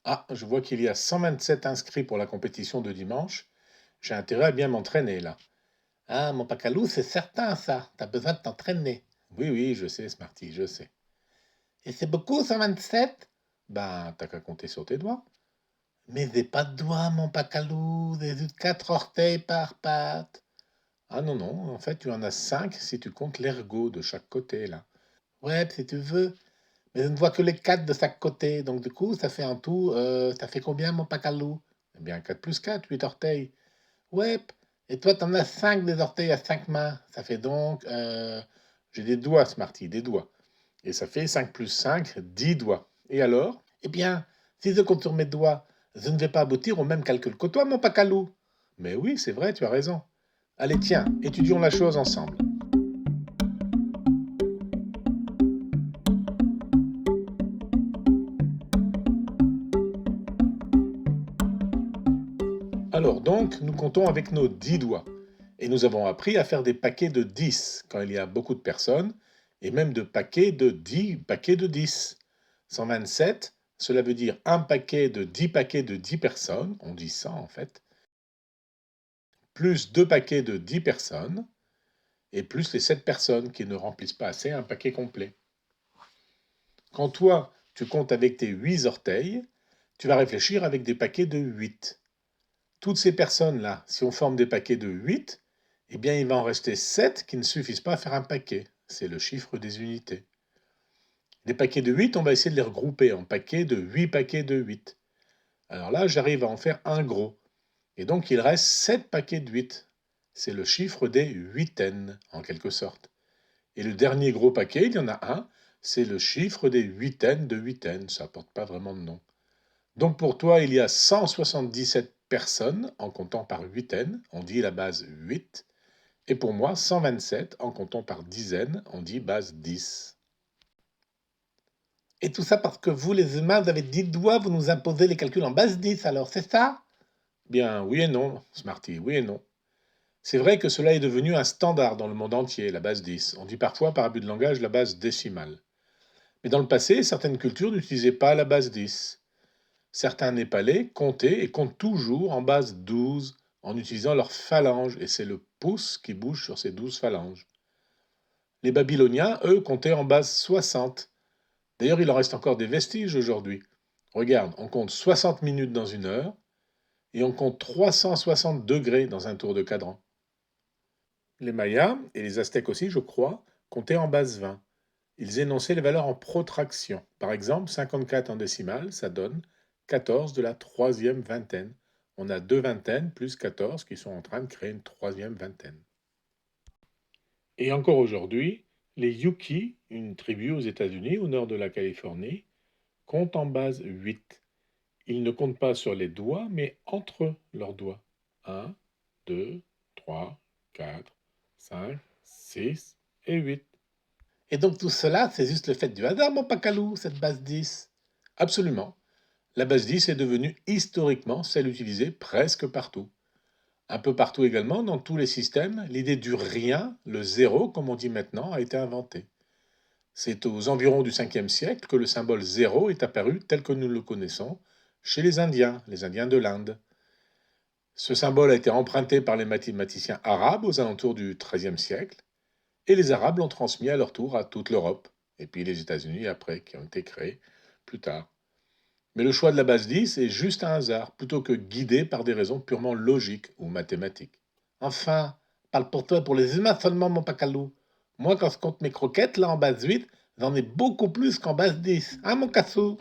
Ah, je vois qu'il y a 127 inscrits pour la compétition de dimanche. J'ai intérêt à bien m'entraîner là. Ah, mon pacalou, c'est certain ça. T'as besoin de t'entraîner. Oui, oui, je sais, Smarty, je sais. Et c'est beaucoup, 127? Ben, t'as qu'à compter sur tes doigts. Mais j'ai pas de doigts, mon pacalou. J'ai juste 4 orteils par patte. Ah non, non, en fait, tu en as 5 si tu comptes l'ergot de chaque côté là. Ouais, si tu veux. Mais je ne vois que les 4 de chaque côté. Donc du coup, ça fait en tout, ça fait combien, mon pacalou? Eh bien, 4 plus 4, 8 orteils. Ouais. Et toi, t'en as 5 des orteils à 5 mains. Ça fait donc, j'ai des doigts, Smarty, des doigts. Et ça fait 5 plus 5, 10 doigts. Et alors? Eh bien, si je compte sur mes doigts, je ne vais pas aboutir au même calcul que toi, mon pacalou. Mais oui, c'est vrai, tu as raison. Allez, tiens, étudions la chose ensemble. Alors donc, nous comptons avec nos 10 doigts. Et nous avons appris à faire des paquets de 10 quand il y a beaucoup de personnes, et même de paquets de 10 paquets de 10. 127, cela veut dire un paquet de 10 personnes, on dit 100 en fait, plus deux paquets de 10 personnes, et plus les 7 personnes qui ne remplissent pas assez un paquet complet. Quand toi, tu comptes avec tes 8 orteils, tu vas réfléchir avec des paquets de 8. Toutes ces personnes-là, si on forme des paquets de 8, eh bien il va en rester 7 qui ne suffisent pas à faire un paquet. C'est le chiffre des unités. Les paquets de 8, on va essayer de les regrouper en paquets de 8 paquets de 8. Alors là, j'arrive à en faire un gros. Et donc il reste 7 paquets de 8. C'est le chiffre des huitaines, en quelque sorte. Et le dernier gros paquet, il y en a un, c'est le chiffre des huitaines de huitaines. Ça ne porte pas vraiment de nom. Donc pour toi, il y a 177 personnes en comptant par huitaine, on dit la base 8. Et pour moi, 127 en comptant par dizaine, on dit base 10. Et tout ça parce que vous, les humains, vous avez 10 doigts, vous nous imposez les calculs en base 10, alors c'est ça? Bien, oui et non, Smarty, oui et non. C'est vrai que cela est devenu un standard dans le monde entier, la base 10. On dit parfois par abus de langage la base décimale. Mais dans le passé, certaines cultures n'utilisaient pas la base 10. Certains Népalais comptaient et comptent toujours en base 12 en utilisant leurs phalanges, et c'est le pouce qui bouge sur ces 12 phalanges. Les Babyloniens, eux, comptaient en base 60. D'ailleurs, il en reste encore des vestiges aujourd'hui. Regarde, on compte 60 minutes dans une heure et on compte 360 degrés dans un tour de cadran. Les Mayas, et les Aztèques aussi, je crois, comptaient en base 20. Ils énonçaient les valeurs en protraction. Par exemple, 54 en décimale, ça donne 14 de la troisième vingtaine. On a deux vingtaines plus 14 qui sont en train de créer une troisième vingtaine. Et encore aujourd'hui, les Yuki, une tribu aux États-Unis, au nord de la Californie, comptent en base 8. Ils ne comptent pas sur les doigts, mais entre leurs doigts. 1, 2, 3, 4, 5, 6 et 8. Et donc tout cela, c'est juste le fait du hasard, mon pacalou, cette base 10. Absolument. La base 10 est devenue historiquement celle utilisée presque partout. Un peu partout également, dans tous les systèmes, l'idée du rien, le zéro, comme on dit maintenant, a été inventée. C'est aux environs du 5e siècle que le symbole zéro est apparu tel que nous le connaissons chez les Indiens de l'Inde. Ce symbole a été emprunté par les mathématiciens arabes aux alentours du XIIIe siècle, et les Arabes l'ont transmis à leur tour à toute l'Europe, et puis les États-Unis après, qui ont été créés plus tard. Mais le choix de la base 10 est juste un hasard, plutôt que guidé par des raisons purement logiques ou mathématiques. Enfin, parle pour toi et pour les humains seulement, mon pacalou. Moi, quand je compte mes croquettes, là, en base 8, j'en ai beaucoup plus qu'en base 10. Hein, mon cassou?